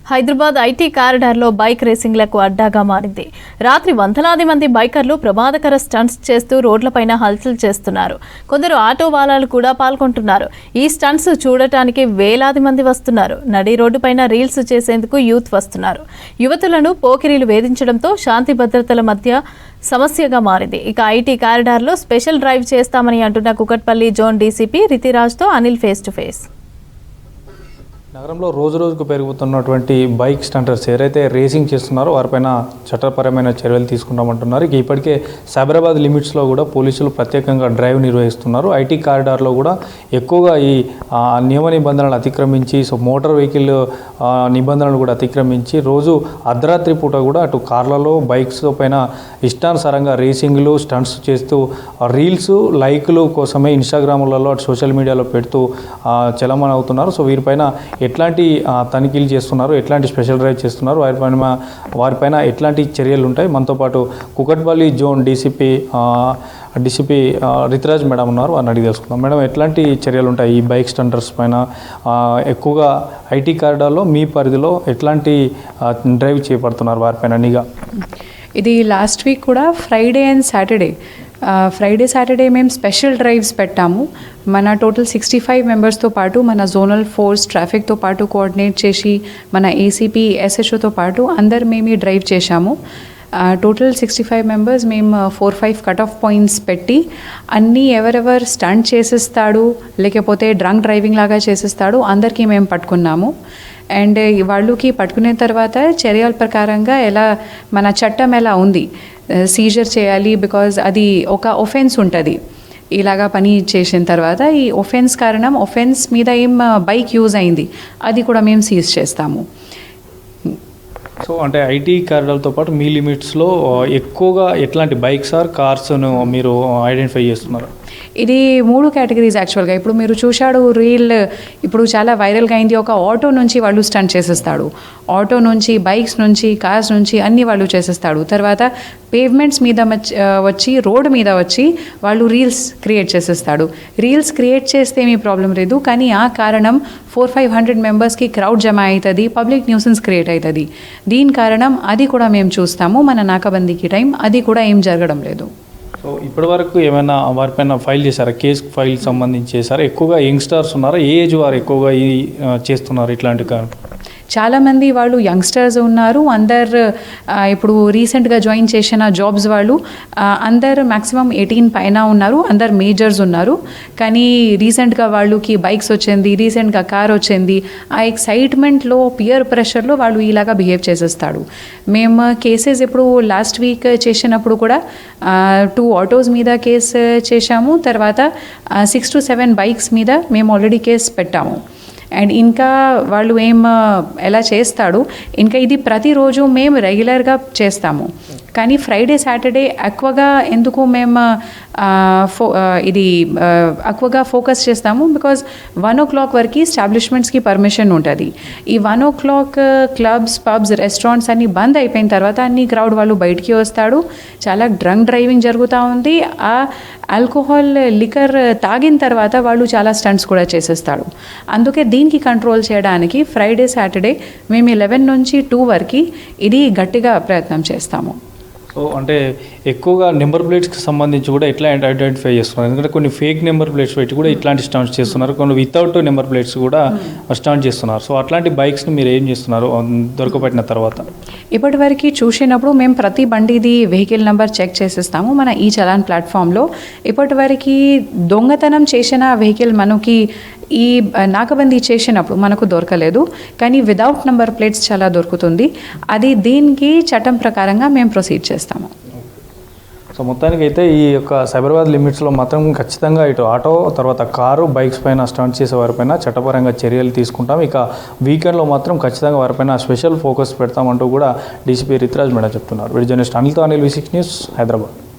Hyderabad IT కారిడార్లో bike రేసింగ్లకు అడ్డాగా మారింది. రాత్రి వందలాది మంది బైకర్లు ప్రమాదకర స్టంట్స్ చేస్తూ రోడ్లపైన హల్చల్ చేస్తున్నారు. కొందరు ఆటో వాలాలు కూడా పాల్గొంటున్నారు. ఈ స్టంట్స్ చూడటానికి వేలాది మంది వస్తున్నారు. నడి రోడ్డుపైన రీల్స్ చేసేందుకు యూత్ వస్తున్నారు. యువతులను పోకిరీలు వేధించడంతో శాంతి భద్రతల మధ్య సమస్యగా మారింది. ఇక ఐటీ కారిడార్లో స్పెషల్ డ్రైవ్ చేస్తామని అంటున్న కూకట్పల్లి జోన్ డీసీపీ రితిరాజ్తో అనిల్ ఫేస్ టు ఫేస్. నగరంలో రోజుకు పెరుగుతున్నటువంటి బైక్ స్టంటర్స్ ఎవరైతే రేసింగ్ చేస్తున్నారో వారిపైన చట్టపరమైన చర్యలు తీసుకుంటామంటున్నారు. ఇక ఇప్పటికే సైబరాబాద్ లిమిట్స్లో కూడా పోలీసులు ప్రత్యేకంగా డ్రైవ్ నిర్వహిస్తున్నారు. ఐటీ కారిడార్లో కూడా ఎక్కువగా ఈ నియమ నిబంధనలు అతిక్రమించి మోటార్ వెహికల్ నిబంధనలు కూడా అతిక్రమించి రోజు అర్ధరాత్రి పూట కూడా అటు కార్లలో బైక్స్ పైన ఇష్టానుసారంగా రేసింగ్లు స్టంట్స్ చేస్తూ రీల్స్ లైక్లు కోసమే ఇన్స్టాగ్రామ్లలో అటు సోషల్ మీడియాలో పెడుతూ చలమణ అవుతున్నారు. సో వీరిపైన ఎట్లాంటి తనిఖీలు చేస్తున్నారు, ఎట్లాంటి స్పెషల్ డ్రైవ్ చేస్తున్నారు, వారిపైన ఎట్లాంటి చర్యలు ఉంటాయి. మనతో పాటు Kukatpally zone DCP Ritiraj madam ఉన్నారు, వారిని అడిగి తెలుసుకుందాం. మేడం, ఎట్లాంటి చర్యలు ఉంటాయి ఈ బైక్ స్టంటర్స్ పైన? ఎక్కువగా ఐటీ కారిడార్లో మీ పరిధిలో ఎట్లాంటి డ్రైవ్ చేపడుతున్నారు వారిపైన నిఘా? ఇది లాస్ట్ వీక్ కూడా ఫ్రైడే అండ్ సాటర్డే మేము స్పెషల్ డ్రైవ్స్ పెట్టాము. మన టోటల్ 65 మెంబర్స్తో పాటు మన జోనల్ ఫోర్స్ ట్రాఫిక్తో పాటు కోఆర్డినేట్ చేసి మన ఏసీపీ ఎస్హెచ్ఓతో పాటు అందరు మేము ఈ డ్రైవ్ చేశాము. టోటల్ 65 మెంబర్స్ మేము 4-5 కట్ ఆఫ్ పాయింట్స్ పెట్టి అన్నీ ఎవరెవరు స్టంట్ చేసేస్తాడు లేకపోతే డ్రంక్ డ్రైవింగ్ లాగా చేసేస్తాడు అందరికీ మేము పట్టుకున్నాము. అండ్ వాళ్ళకి పట్టుకునే తర్వాత చర్యల ప్రకారంగా ఎలా మన చట్టం ఎలా ఉంది, సీజర్ చేయాలి. బికాజ్ అది ఒక ఒఫెన్స్ ఉంటుంది. ఇలాగా పని చేసిన తర్వాత ఈ ఒఫెన్స్ మీద ఏం బైక్ యూజ్ అయింది అది కూడా మేము సీజ్ చేస్తాము. సో అంటే ఐటీ కారిడార్తో పాటు మీ లిమిట్స్లో ఎక్కువగా ఎట్లాంటి బైక్స్ ఆర్ కార్స్ను మీరు ఐడెంటిఫై చేస్తున్నారు? ఇది 3 కేటగిరీస్ యాక్చువల్గా. ఇప్పుడు మీరు చూశాడు రీల్ ఇప్పుడు చాలా వైరల్గా అయింది. ఒక ఆటో నుంచి వాళ్ళు స్టంట్ చేసేస్తాడు, ఆటో నుంచి బైక్స్ నుంచి కార్స్ నుంచి అన్నీ వాళ్ళు చేసేస్తాడు. తర్వాత పేవ్మెంట్స్ మీద వచ్చి రోడ్ మీద వచ్చి వాళ్ళు రీల్స్ క్రియేట్ చేసేస్తాడు. రీల్స్ క్రియేట్ చేస్తే ఏమీ ప్రాబ్లం లేదు, కానీ ఆ కారణం 400-500 మెంబర్స్కి క్రౌడ్ జమ అవుతుంది, పబ్లిక్ న్యూసెన్స్ క్రియేట్ అవుతుంది. దీని కారణం అది కూడా మేము చూస్తాము. మన నాకాబందీకి టైం అది కూడా ఏం జరగడం లేదు. సో ఇప్పటి వరకు ఏమైనా వారిపైన ఫైల్ చేశారా? కేసు ఫైల్ సంబంధించి చేశారా? ఎక్కువగా యంగ్స్టర్స్ ఉన్నారా? ఏ ఏజ్ వారు ఎక్కువగా చేస్తున్నారు ఇట్లాంటి? చాలామంది వాళ్ళు యంగ్స్టర్స్ ఉన్నారు. అందరు ఇప్పుడు రీసెంట్గా జాయిన్ చేసిన జాబ్స్ వాళ్ళు అందరు మ్యాక్సిమం 18 పైన ఉన్నారు. అందరు మేజర్స్ ఉన్నారు. కానీ రీసెంట్గా వాళ్ళకి బైక్స్ వచ్చింది, రీసెంట్గా కార్ వచ్చింది. ఆ ఎక్సైట్మెంట్లో పియర్ ప్రెషర్లో వాళ్ళు ఇలాగా బిహేవ్ చేసేస్తాడు. మేము కేసెస్ ఇప్పుడు లాస్ట్ వీక్ చేసినప్పుడు కూడా 2 ఆటోస్ మీద కేసు చేశాము. తర్వాత 6 to 7 బైక్స్ మీద మేము ఆల్రెడీ కేసు పెట్టాము. అండ్ ఇంకా వాళ్ళు ఎలా చేస్తాడు, ఇంకా ఇది ప్రతిరోజు మేము రెగ్యులర్గా చేస్తాము. కానీ ఫ్రైడే సాటర్డే ఎక్కువగా ఎందుకు మేము ఎక్కువగా ఫోకస్ చేస్తాము, బికాజ్ 1 o'clock వరకు ఎస్టాబ్లిష్మెంట్స్కి పర్మిషన్ ఉంటుంది. ఈ 1 o'clock క్లబ్స్, పబ్స్, రెస్టారెంట్స్ అన్నీ బంద్ అయిపోయిన తర్వాత అన్ని క్రౌడ్ వాళ్ళు బయటికి వస్తాడు. చాలా డ్రంక్ డ్రైవింగ్ జరుగుతూ ఉంది. ఆ ఆల్కహాల్ లిక్కర్ తాగిన తర్వాత వాళ్ళు చాలా స్టంట్స్ కూడా చేసేస్తాడు. అందుకే దీనికి కంట్రోల్ చేయడానికి ఫ్రైడే సాటర్డే మేము 11 నుంచి 2 వరకు ఇది గట్టిగా ప్రయత్నం చేస్తాము. సో అంటే ఎక్కువగా నెంబర్ ప్లేట్స్కి సంబంధించి కూడా ఎట్లా ఐడెంటిఫై చేస్తున్నారు? ఎందుకంటే కొన్ని ఫేక్ నెంబర్ ప్లేట్స్ పెట్టి కూడా ఇట్లాంటి స్టంట్స్ చేస్తున్నారు, కొన్ని వితౌట్ నెంబర్ ప్లేట్స్ కూడా స్టంట్ చేస్తున్నారు. సో అట్లాంటి బైక్స్ని మీరు ఏం చేస్తున్నారు దొరకబట్టిన తర్వాత? ఇప్పటి వరకు చూసినప్పుడు మేము ప్రతి బండిది వెహికల్ నెంబర్ చెక్ చేసేస్తాము మన ఈ చలాన్ ప్లాట్ఫామ్లో. ఇప్పటి వరకు దొంగతనం చేసిన వెహికల్ మనకి ఈ నాకబందీ చేసినప్పుడు మనకు దొరకలేదు, కానీ వితౌట్ నెంబర్ ప్లేట్స్ చాలా దొరుకుతుంది. అది దీనికి చట్టం ప్రకారంగా మేము ప్రొసీడ్ చేస్తాము. సో మొత్తానికి అయితే ఈ యొక్క సైబరాబాద్ లిమిట్స్లో మాత్రం ఖచ్చితంగా ఇటు ఆటో తర్వాత కారు బైక్స్ పైన స్టంట్ చేసే వారిపైన చట్టపరంగా చర్యలు తీసుకుంటాం. ఇక వీకెండ్లో మాత్రం ఖచ్చితంగా వారిపైన స్పెషల్ ఫోకస్ పెడతామంటూ కూడా డీసీపీ రితిరాజ్ మేడం చెప్తున్నారు. వీడియో జర్నలిస్ట్ అనిల్తో, అనిల్ V6 న్యూస్, హైదరాబాద్.